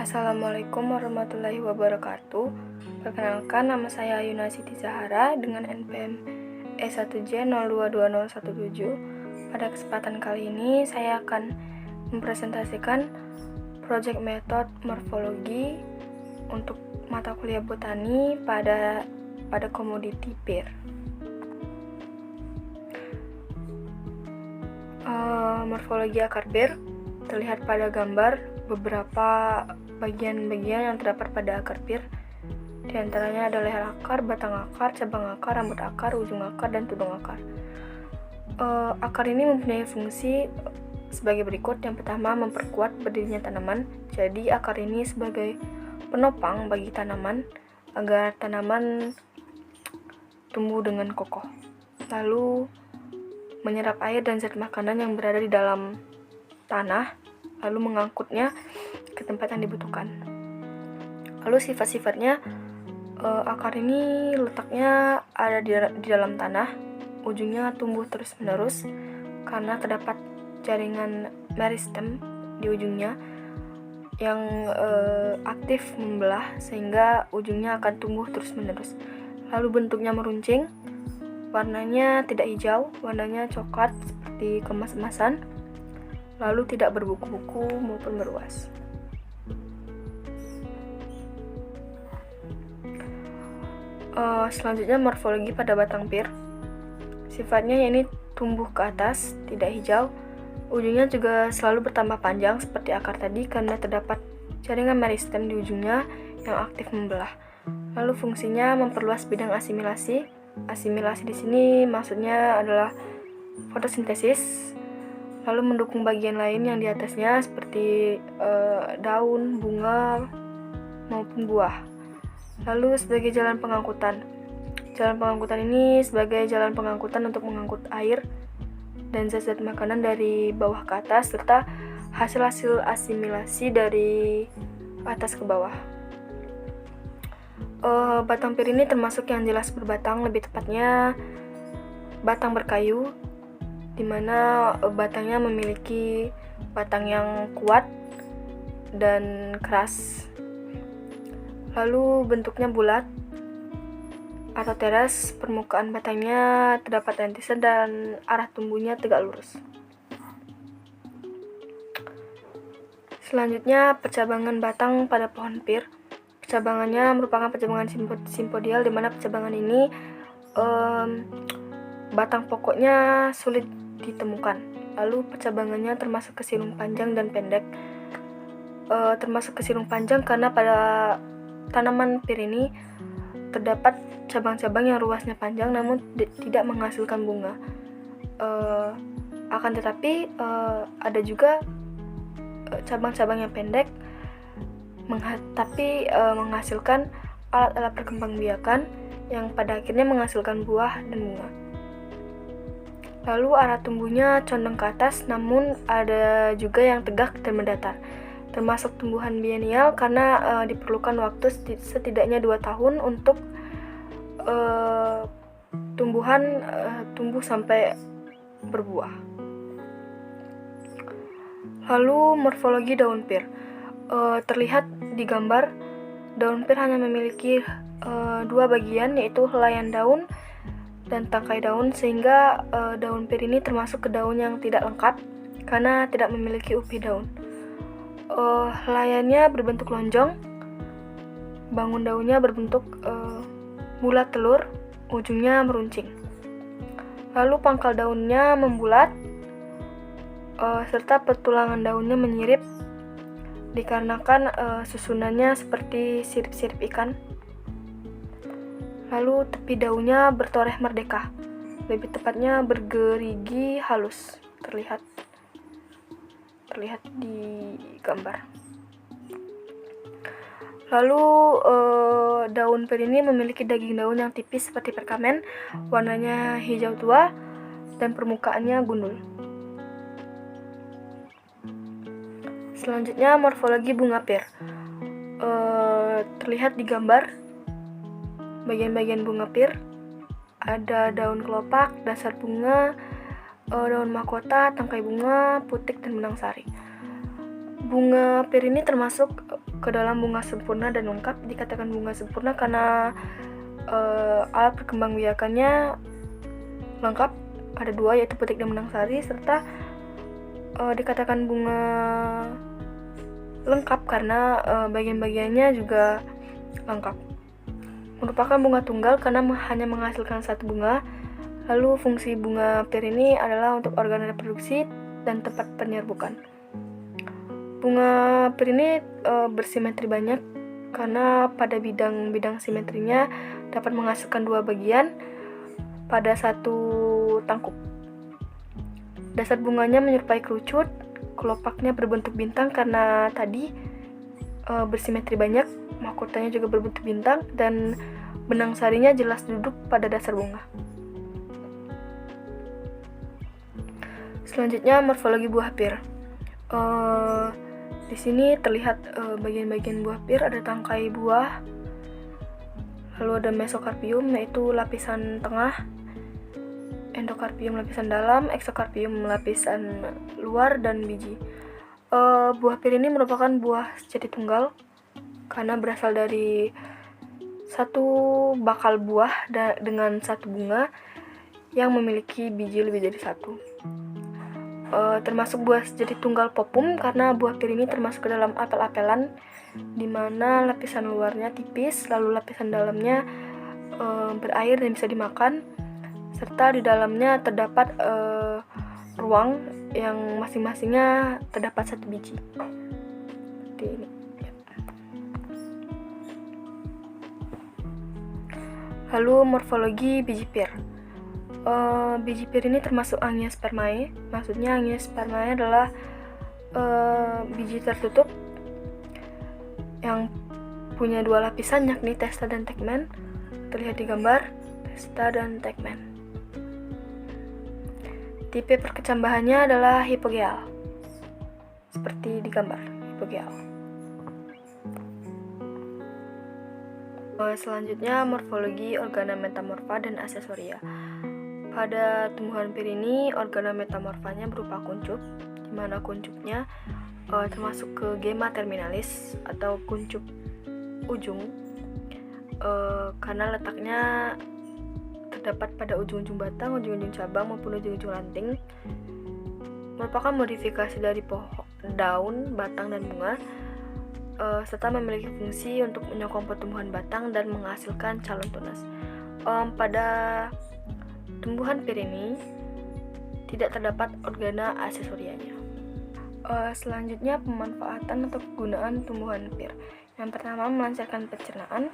Assalamualaikum warahmatullahi wabarakatuh. Perkenalkan, nama saya Ayuna Siti Zahara dengan NPM E1J022017. Pada kesempatan kali ini saya akan mempresentasikan proyek metode morfologi untuk mata kuliah botani pada komoditi pir. Morfologi akar pir terlihat pada gambar beberapa bagian-bagian yang terdapat pada akar pir. Di antaranya ada leher akar, batang akar, cabang akar, rambut akar, ujung akar, dan tudung akar. Akar ini mempunyai fungsi sebagai berikut. Yang pertama, memperkuat berdirinya tanaman. Jadi akar ini sebagai penopang bagi tanaman agar tanaman tumbuh dengan kokoh. Lalu menyerap air dan zat makanan yang berada di dalam tanah, lalu mengangkutnya ke tempat yang dibutuhkan. Lalu sifat-sifatnya, akar ini letaknya ada di dalam tanah, ujungnya tumbuh terus-menerus karena terdapat jaringan meristem di ujungnya yang aktif membelah sehingga ujungnya akan tumbuh terus-menerus. Lalu bentuknya meruncing, warnanya tidak hijau, warnanya coklat seperti kemas-emasan, lalu tidak berbuku-buku maupun beruas. Selanjutnya, morfologi pada batang pir. Sifatnya yakni tumbuh ke atas, tidak hijau. Ujungnya juga selalu bertambah panjang seperti akar tadi karena terdapat jaringan meristem di ujungnya yang aktif membelah. Lalu fungsinya memperluas bidang asimilasi. Asimilasi di sini maksudnya adalah fotosintesis. Lalu mendukung bagian lain yang di atasnya seperti daun, bunga, maupun buah. Lalu sebagai jalan pengangkutan. Jalan pengangkutan ini sebagai jalan pengangkutan untuk mengangkut air dan zat-zat makanan dari bawah ke atas serta hasil-hasil asimilasi dari atas ke bawah. Batang pir ini termasuk yang jelas berbatang, lebih tepatnya batang berkayu, di mana batangnya memiliki batang yang kuat dan keras. Lalu bentuknya bulat atau teras, permukaan batangnya terdapat lentisan dan arah tumbuhnya tegak lurus. Selanjutnya, percabangan batang pada pohon pir. Percabangannya merupakan percabangan simpodial, di mana percabangan ini batang pokoknya sulit ditemukan. Lalu percabangannya termasuk kesirung panjang dan pendek. Termasuk kesirung panjang karena pada tanaman pir ini terdapat cabang-cabang yang ruasnya panjang namun tidak menghasilkan bunga. Akan tetapi ada juga cabang-cabang yang pendek tapi menghasilkan alat-alat perkembangbiakan yang pada akhirnya menghasilkan buah dan bunga. Lalu arah tumbuhnya condong ke atas, namun ada juga yang tegak dan mendatar. Termasuk tumbuhan biennial karena diperlukan waktu setidaknya 2 tahun untuk tumbuhan tumbuh sampai berbuah. Lalu morfologi daun pir. Terlihat di gambar, daun pir hanya memiliki 2 bagian, yaitu helaian daun dan tangkai daun, sehingga daun pir ini termasuk ke daun yang tidak lengkap karena tidak memiliki upi daun. Helaiannya berbentuk lonjong, bangun daunnya berbentuk bulat telur, ujungnya meruncing. Lalu pangkal daunnya membulat, serta petulangan daunnya menyirip dikarenakan susunannya seperti sirip-sirip ikan. Lalu tepi daunnya bertoreh merdeka, lebih tepatnya bergerigi halus, terlihat di gambar. Lalu daun pir ini memiliki daging daun yang tipis seperti perkamen, warnanya hijau tua dan permukaannya gundul. Selanjutnya, morfologi bunga pir. Terlihat di gambar bagian-bagian bunga pir. Ada daun kelopak, dasar bunga, daun mahkota, tangkai bunga, putik, dan benang sari. Bunga pir ini termasuk ke dalam bunga sempurna dan lengkap. Dikatakan bunga sempurna karena alat perkembangbiakannya lengkap, ada 2 yaitu petik dan benang sari, serta dikatakan bunga lengkap karena bagian-bagiannya juga lengkap. Merupakan bunga tunggal karena hanya menghasilkan 1 bunga. Lalu fungsi bunga pir ini adalah untuk organ reproduksi dan tempat penyerbukan. Bunga pir ini bersimetri banyak karena pada bidang-bidang simetrinya dapat menghasilkan 2 bagian pada 1 tangkup. Dasar bunganya menyerupai kerucut, kelopaknya berbentuk bintang karena tadi bersimetri banyak, mahkotanya juga berbentuk bintang, dan benang sarinya jelas duduk pada dasar bunga. Selanjutnya morfologi buah pir. Di sini terlihat bagian-bagian buah pir, ada tangkai buah, lalu ada mesokarpium yaitu lapisan tengah, endokarpium lapisan dalam, eksokarpium lapisan luar, dan biji. Buah pir ini merupakan buah sejati tunggal karena berasal dari 1 bakal buah dengan 1 bunga yang memiliki biji lebih dari 1. Termasuk buah sejati tunggal popum karena buah pir ini termasuk ke dalam apel-apelan, di mana lapisan luarnya tipis, lalu lapisan dalamnya berair dan bisa dimakan, serta di dalamnya terdapat ruang yang masing-masingnya terdapat 1 biji. Seperti ini. Lalu morfologi biji pir. Biji pir ini termasuk Angiospermae. Maksudnya Angiospermae adalah biji tertutup yang punya 2 lapisan, yakni testa dan tegmen. Terlihat di gambar testa dan tegmen. Tipe perkecambahannya adalah hipogeal, seperti di gambar hipogeal. Selanjutnya morfologi organa metamorfa dan aksesoria. Pada tumbuhan pir ini, organa metamorfanya berupa kuncup, di mana kuncupnya termasuk ke gema terminalis atau kuncup ujung, karena letaknya terdapat pada ujung-ujung batang, ujung-ujung cabang maupun ujung-ujung ranting. Merupakan modifikasi dari pohon, daun, batang, dan bunga, serta memiliki fungsi untuk menyokong pertumbuhan batang dan menghasilkan calon tunas. Pada tumbuhan pir ini tidak terdapat organa aksesorianya. Selanjutnya pemanfaatan atau kegunaan tumbuhan pir. Yang pertama, melancarkan pencernaan.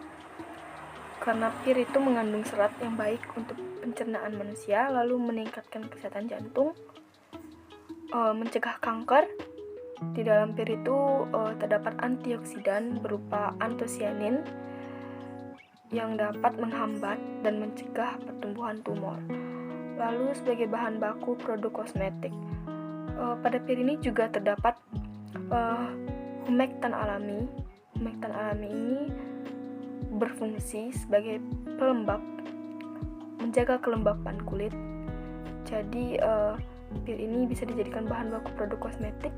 Karena pir itu mengandung serat yang baik untuk pencernaan manusia, lalu meningkatkan kesehatan jantung, mencegah kanker. Di dalam pir itu terdapat antioksidan berupa antosianin yang dapat menghambat dan mencegah pertumbuhan tumor. Lalu sebagai bahan baku produk kosmetik, pada pir ini juga terdapat humektan alami. Humektan alami ini berfungsi sebagai pelembab, menjaga kelembapan kulit. Jadi pir ini bisa dijadikan bahan baku produk kosmetik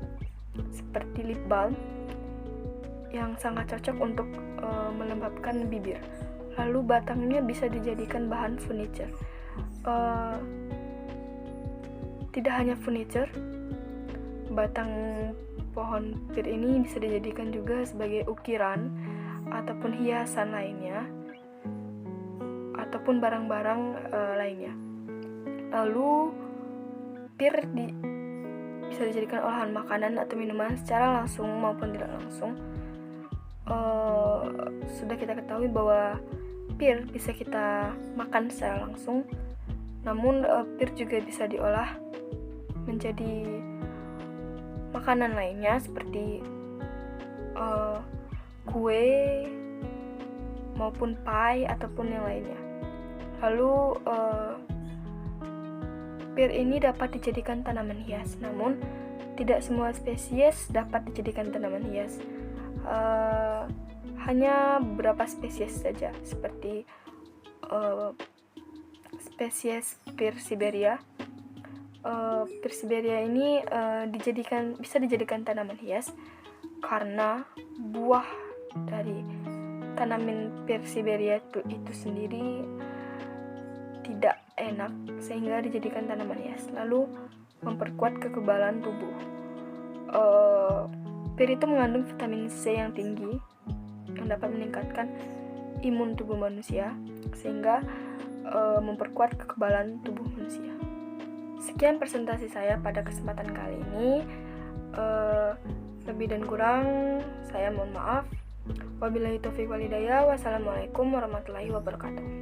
seperti lip balm yang sangat cocok untuk melembabkan bibir. Lalu batangnya bisa dijadikan bahan furniture. Tidak hanya furniture, batang pohon pir ini bisa dijadikan juga sebagai ukiran ataupun hiasan lainnya, ataupun barang-barang lainnya. Lalu pir bisa dijadikan olahan makanan atau minuman secara langsung maupun tidak langsung. Sudah kita ketahui bahwa pir bisa kita makan secara langsung, namun pir juga bisa diolah menjadi makanan lainnya seperti kue maupun pie ataupun yang lainnya. Lalu pir ini dapat dijadikan tanaman hias, namun tidak semua spesies dapat dijadikan tanaman hias. Hanya beberapa spesies saja, seperti spesies pir Siberia. Pir Siberia ini bisa dijadikan tanaman hias karena buah dari tanaman Persiberia itu sendiri tidak enak sehingga dijadikan tanaman hias. Lalu memperkuat kekebalan tubuh. Pir itu mengandung vitamin C yang tinggi yang dapat meningkatkan imun tubuh manusia sehingga memperkuat kekebalan tubuh manusia. Sekian presentasi saya pada kesempatan kali ini. Lebih dan kurang saya mohon maaf. Wabillahi taufiq wal hidayah. Wassalamualaikum warahmatullahi wabarakatuh.